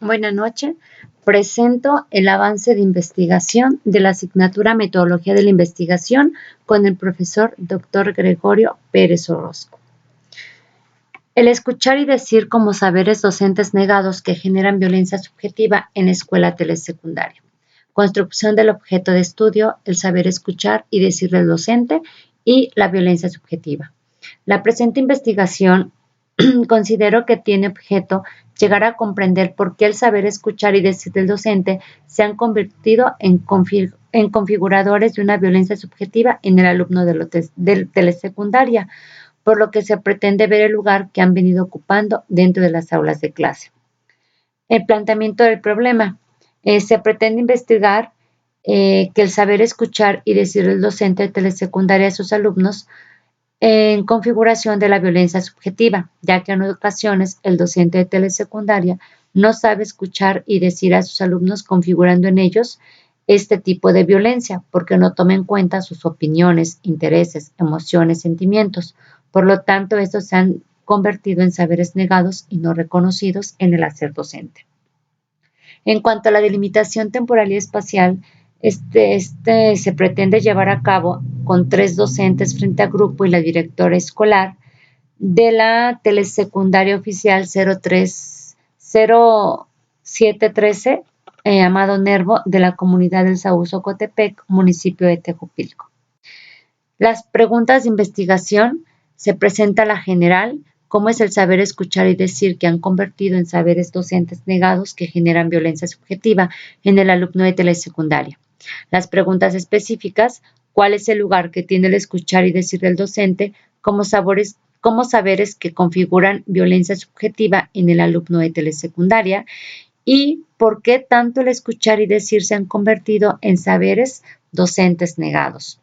Buenas noches. Presento el avance de investigación de la asignatura Metodología de la Investigación con el profesor Dr. Gregorio Pérez Orozco. El escuchar y decir como saberes docentes negados que generan violencia subjetiva en escuela telesecundaria. Construcción del objeto de estudio, el saber escuchar y decir del docente y la violencia subjetiva. La presente investigación considero que tiene objeto llegar a comprender por qué el saber escuchar y decir del docente se han convertido en configuradores de una violencia subjetiva en el alumno de telesecundaria, por lo que se pretende ver el lugar que han venido ocupando dentro de las aulas de clase. El planteamiento del problema. Se pretende investigar que el saber escuchar y decir del docente de telesecundaria a sus alumnos en configuración de la violencia subjetiva, ya que en ocasiones el docente de telesecundaria no sabe escuchar y decir a sus alumnos configurando en ellos este tipo de violencia, porque no toma en cuenta sus opiniones, intereses, emociones, sentimientos. Por lo tanto, estos se han convertido en saberes negados y no reconocidos en el hacer docente. En cuanto a la delimitación temporal y espacial, se pretende llevar a cabo con 3 docentes frente a grupo y la directora escolar de la telesecundaria oficial 0713 Amado Nervo de la comunidad del Saúso Cotepec, municipio de Tejupilco. Las preguntas de investigación se presenta la general, cómo es el saber escuchar y decir que han convertido en saberes docentes negados que generan violencia subjetiva en el alumno de telesecundaria. Las preguntas específicas, ¿cuál es el lugar que tiene el escuchar y decir del docente como saberes que configuran violencia subjetiva en el alumno de telesecundaria? ¿Y por qué tanto el escuchar y decir se han convertido en saberes docentes negados?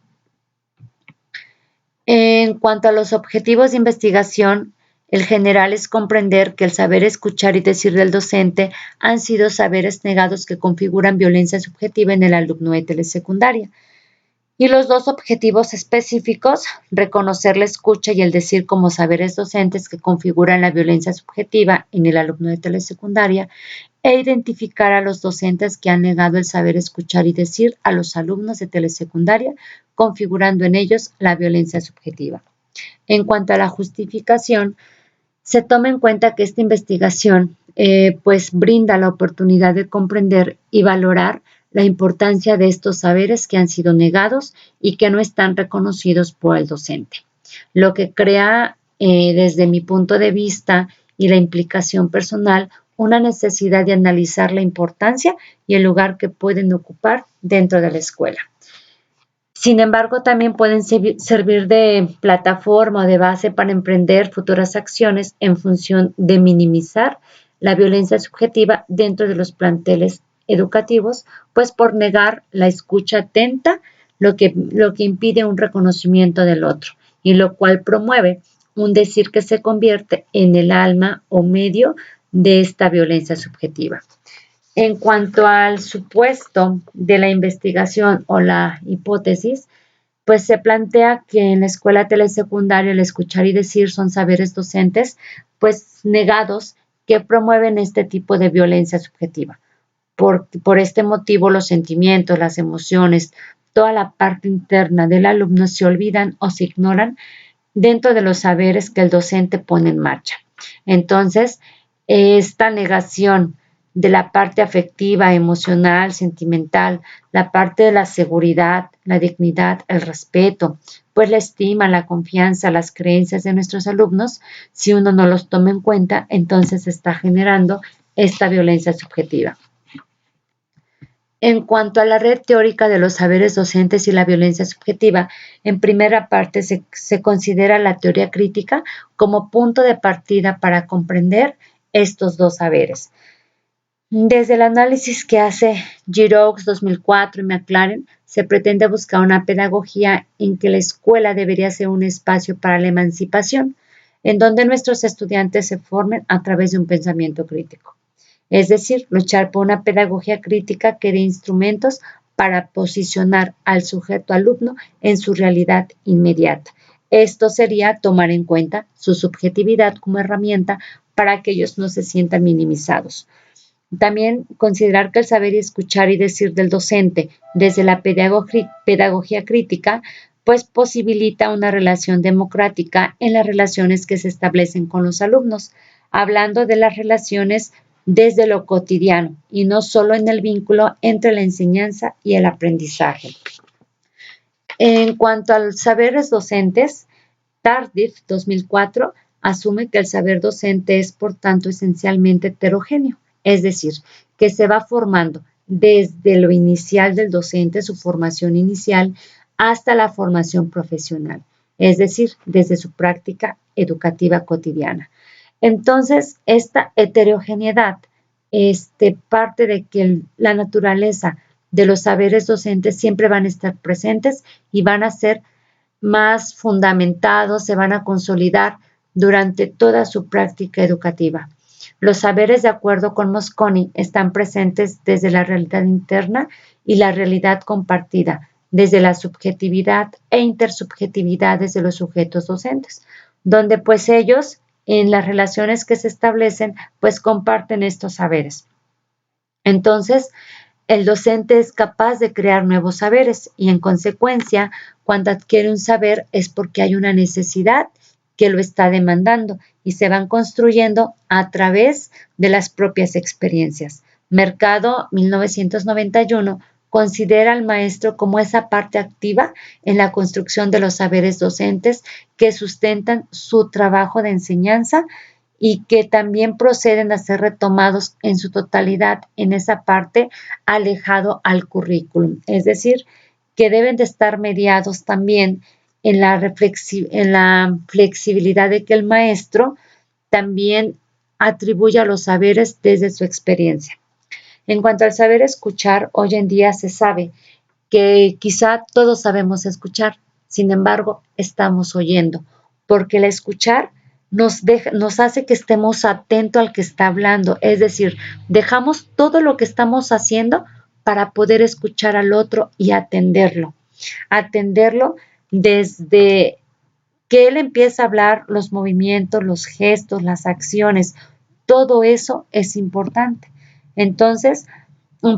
En cuanto a los objetivos de investigación, el general es comprender que el saber escuchar y decir del docente han sido saberes negados que configuran violencia subjetiva en el alumno de telesecundaria. Y los 2 objetivos específicos, reconocer la escucha y el decir como saberes docentes que configuran la violencia subjetiva en el alumno de telesecundaria, e identificar a los docentes que han negado el saber escuchar y decir a los alumnos de telesecundaria, configurando en ellos la violencia subjetiva. En cuanto a la justificación, se toma en cuenta que esta investigación brinda la oportunidad de comprender y valorar la importancia de estos saberes que han sido negados y que no están reconocidos por el docente, lo que crea desde mi punto de vista y la implicación personal una necesidad de analizar la importancia y el lugar que pueden ocupar dentro de la escuela. Sin embargo, también pueden servir de plataforma o de base para emprender futuras acciones en función de minimizar la violencia subjetiva dentro de los planteles educativos, pues por negar la escucha atenta, lo que impide un reconocimiento del otro, y lo cual promueve un decir que se convierte en el alma o medio de esta violencia subjetiva. En cuanto al supuesto de la investigación o la hipótesis, pues se plantea que en la escuela telesecundaria el escuchar y decir son saberes docentes, pues negados que promueven este tipo de violencia subjetiva. Por este motivo, los sentimientos, las emociones, toda la parte interna del alumno se olvidan o se ignoran dentro de los saberes que el docente pone en marcha. Entonces, esta negación de la parte afectiva, emocional, sentimental, la parte de la seguridad, la dignidad, el respeto, pues la estima, la confianza, las creencias de nuestros alumnos, si uno no los toma en cuenta, entonces está generando esta violencia subjetiva. En cuanto a la red teórica de los saberes docentes y la violencia subjetiva, en primera parte se considera la teoría crítica como punto de partida para comprender estos 2 saberes. Desde el análisis que hace Giroux 2004 y McLaren, se pretende buscar una pedagogía en que la escuela debería ser un espacio para la emancipación, en donde nuestros estudiantes se formen a través de un pensamiento crítico. Es decir, luchar por una pedagogía crítica que dé instrumentos para posicionar al sujeto alumno en su realidad inmediata. Esto sería tomar en cuenta su subjetividad como herramienta para que ellos no se sientan minimizados. También considerar que el saber y escuchar y decir del docente desde la pedagogía crítica, pues posibilita una relación democrática en las relaciones que se establecen con los alumnos, hablando de las relaciones desde lo cotidiano y no solo en el vínculo entre la enseñanza y el aprendizaje. En cuanto a los saberes docentes, Tardif 2004 asume que el saber docente es, por tanto, esencialmente heterogéneo, es decir, que se va formando desde lo inicial del docente, su formación inicial, hasta la formación profesional, es decir, desde su práctica educativa cotidiana. Entonces, esta heterogeneidad parte de que la naturaleza de los saberes docentes siempre van a estar presentes y van a ser más fundamentados, se van a consolidar durante toda su práctica educativa. Los saberes, de acuerdo con Mosconi, están presentes desde la realidad interna y la realidad compartida, desde la subjetividad e intersubjetividades de los sujetos docentes, donde pues ellos, en las relaciones que se establecen, pues comparten estos saberes. Entonces, el docente es capaz de crear nuevos saberes y, en consecuencia, cuando adquiere un saber es porque hay una necesidad que lo está demandando y se van construyendo a través de las propias experiencias. Mercado, 1991, considera al maestro como esa parte activa en la construcción de los saberes docentes que sustentan su trabajo de enseñanza y que también proceden a ser retomados en su totalidad en esa parte alejado al currículum. Es decir, que deben de estar mediados también en la flexibilidad de que el maestro también atribuya los saberes desde su experiencia. En cuanto al saber escuchar, hoy en día se sabe que quizá todos sabemos escuchar, sin embargo, estamos oyendo, porque el escuchar nos hace que estemos atentos al que está hablando, es decir, dejamos todo lo que estamos haciendo para poder escuchar al otro y atenderlo desde que él empieza a hablar, los movimientos, los gestos, las acciones, todo eso es importante. Entonces,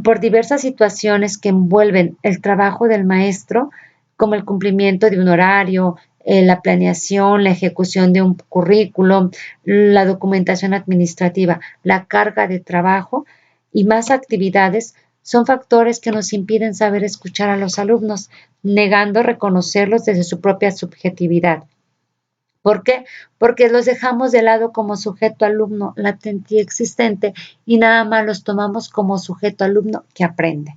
por diversas situaciones que envuelven el trabajo del maestro, como el cumplimiento de un horario, la planeación, la ejecución de un currículum, la documentación administrativa, la carga de trabajo y más actividades, son factores que nos impiden saber escuchar a los alumnos, negando reconocerlos desde su propia subjetividad. ¿Por qué? Porque los dejamos de lado como sujeto alumno latente y existente y nada más los tomamos como sujeto alumno que aprende.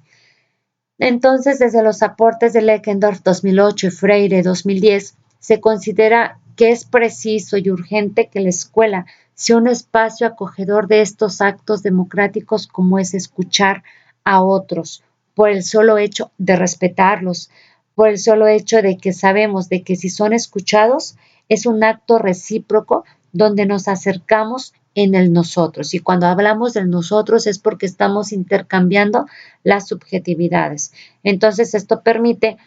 Entonces, desde los aportes de Leckendorf 2008 y Freire 2010, se considera que es preciso y urgente que la escuela sea un espacio acogedor de estos actos democráticos como es escuchar a otros, por el solo hecho de respetarlos, por el solo hecho de que sabemos de que si son escuchados, es un acto recíproco donde nos acercamos en el nosotros. Y cuando hablamos del nosotros es porque estamos intercambiando las subjetividades. Entonces, esto permite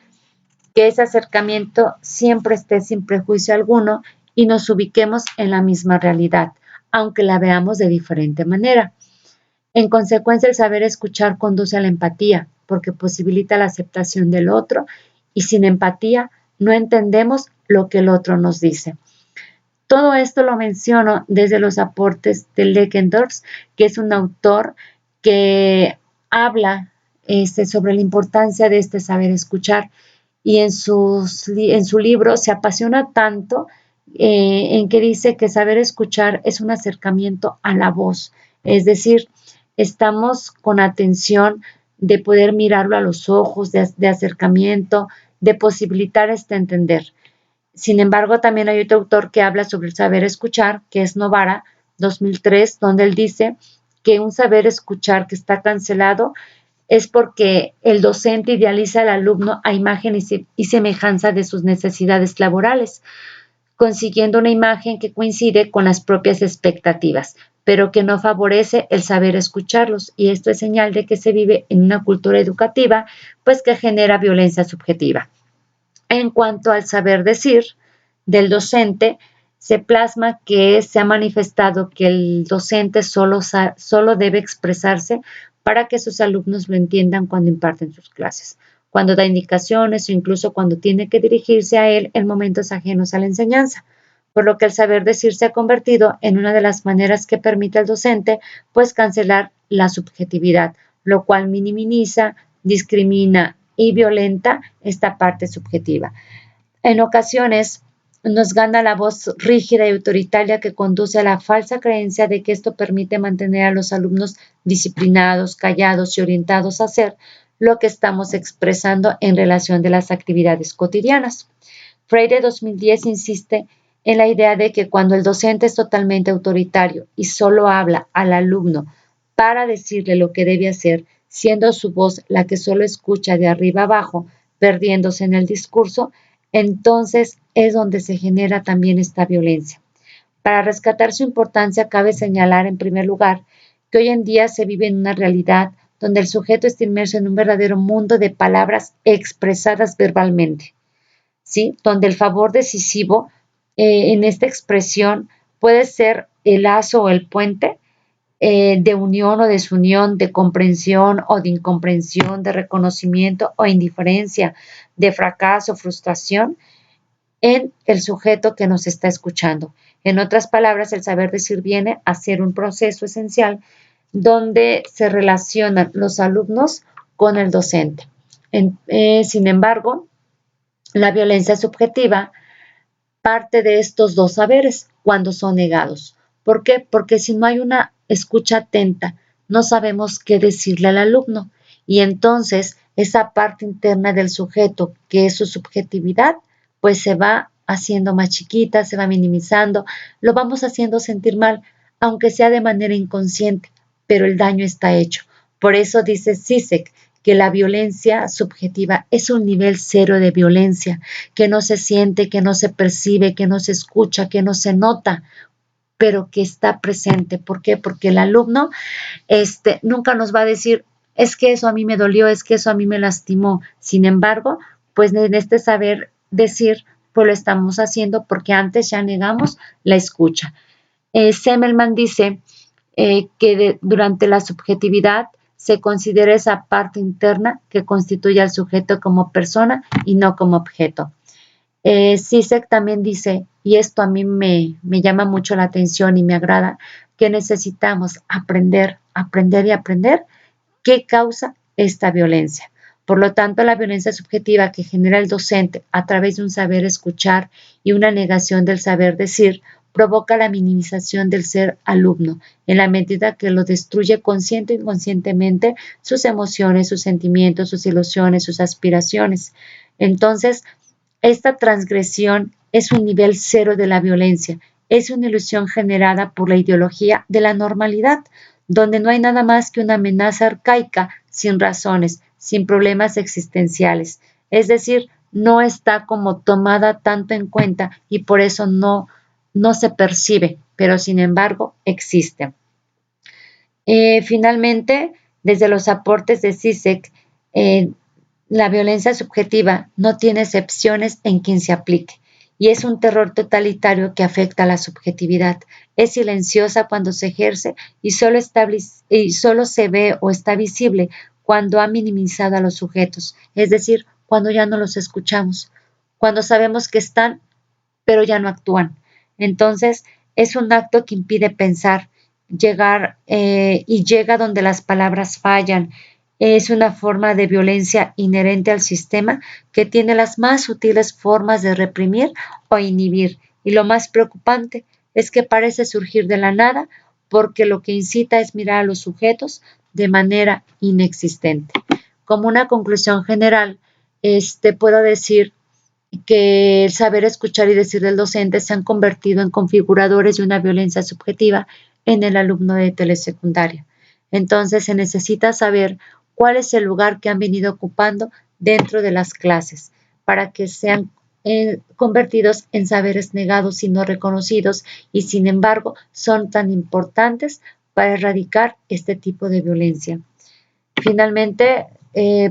que ese acercamiento siempre esté sin prejuicio alguno y nos ubiquemos en la misma realidad, aunque la veamos de diferente manera. En consecuencia, el saber escuchar conduce a la empatía, porque posibilita la aceptación del otro y sin empatía no entendemos lo que el otro nos dice. Todo esto lo menciono desde los aportes de Leckendorf, que es un autor que habla sobre la importancia de este saber escuchar y en su libro se apasiona tanto en que dice que saber escuchar es un acercamiento a la voz, es decir, estamos con atención de poder mirarlo a los ojos, de acercamiento, de posibilitar entender. Sin embargo, también hay otro autor que habla sobre el saber escuchar, que es Novara, 2003, donde él dice que un saber escuchar que está cancelado es porque el docente idealiza al alumno a imagen y semejanza de sus necesidades laborales, consiguiendo una imagen que coincide con las propias expectativas, pero que no favorece el saber escucharlos. Y esto es señal de que se vive en una cultura educativa, pues que genera violencia subjetiva. En cuanto al saber decir del docente, se plasma que se ha manifestado que el docente solo debe expresarse para que sus alumnos lo entiendan cuando imparten sus clases, cuando da indicaciones o incluso cuando tiene que dirigirse a él en momentos ajenos a la enseñanza, por lo que el saber decir se ha convertido en una de las maneras que permite al docente pues cancelar la subjetividad, lo cual minimiza, discrimina y violenta esta parte subjetiva. En ocasiones nos gana la voz rígida y autoritaria que conduce a la falsa creencia de que esto permite mantener a los alumnos disciplinados, callados y orientados a hacer lo que estamos expresando en relación de las actividades cotidianas. Freire 2010 insiste en la idea de que cuando el docente es totalmente autoritario y solo habla al alumno para decirle lo que debe hacer, siendo su voz la que solo escucha de arriba abajo, perdiéndose en el discurso, entonces es donde se genera también esta violencia. Para rescatar su importancia, cabe señalar en primer lugar que hoy en día se vive en una realidad donde el sujeto está inmerso en un verdadero mundo de palabras expresadas verbalmente, ¿sí? Donde el favor decisivo en esta expresión puede ser el lazo o el puente de unión o desunión, de comprensión o de incomprensión, de reconocimiento o indiferencia, de fracaso, frustración en el sujeto que nos está escuchando. En otras palabras, el saber decir viene a ser un proceso esencial donde se relacionan los alumnos con el docente. Sin embargo, la violencia subjetiva parte de estos dos saberes cuando son negados. ¿Por qué? Porque si no hay una escucha atenta, no sabemos qué decirle al alumno y entonces esa parte interna del sujeto, que es su subjetividad, pues se va haciendo más chiquita, se va minimizando, lo vamos haciendo sentir mal, aunque sea de manera inconsciente, pero el daño está hecho. Por eso dice Zizek que la violencia subjetiva es un nivel cero de violencia, que no se siente, que no se percibe, que no se escucha, que no se nota, pero que está presente. ¿Por qué? Porque el alumno nunca nos va a decir, es que eso a mí me dolió, es que eso a mí me lastimó. Sin embargo, pues en este saber decir, pues lo estamos haciendo porque antes ya negamos la escucha. Semmelman dice durante la subjetividad se considera esa parte interna que constituye al sujeto como persona y no como objeto. Zizek también dice, y esto a mí me llama mucho la atención y me agrada, que necesitamos aprender y aprender qué causa esta violencia. Por lo tanto, la violencia subjetiva que genera el docente a través de un saber escuchar y una negación del saber decir provoca la minimización del ser alumno en la medida que lo destruye consciente o inconscientemente sus emociones, sus sentimientos, sus ilusiones, sus aspiraciones. Entonces, esta transgresión es un nivel cero de la violencia, es una ilusión generada por la ideología de la normalidad, donde no hay nada más que una amenaza arcaica sin razones, sin problemas existenciales. Es decir, no está como tomada tanto en cuenta y por eso no se percibe, pero sin embargo existe. Finalmente, desde los aportes de Zizek, la violencia subjetiva no tiene excepciones en quien se aplique y es un terror totalitario que afecta a la subjetividad. Es silenciosa cuando se ejerce y solo se ve o está visible cuando ha minimizado a los sujetos, es decir, cuando ya no los escuchamos, cuando sabemos que están, pero ya no actúan. Entonces, es un acto que impide pensar, llegar y llega donde las palabras fallan. Es una forma de violencia inherente al sistema que tiene las más sutiles formas de reprimir o inhibir. Y lo más preocupante es que parece surgir de la nada porque lo que incita es mirar a los sujetos de manera inexistente. Como una conclusión general, puedo decir que el saber escuchar y decir del docente se han convertido en configuradores de una violencia subjetiva en el alumno de telesecundaria. Entonces se necesita saber cuál es el lugar que han venido ocupando dentro de las clases para que sean convertidos en saberes negados y no reconocidos y sin embargo son tan importantes para erradicar este tipo de violencia. Finalmente,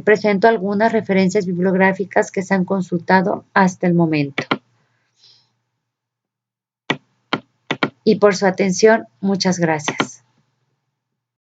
presento algunas referencias bibliográficas que se han consultado hasta el momento. y por su atención. Muchas gracias.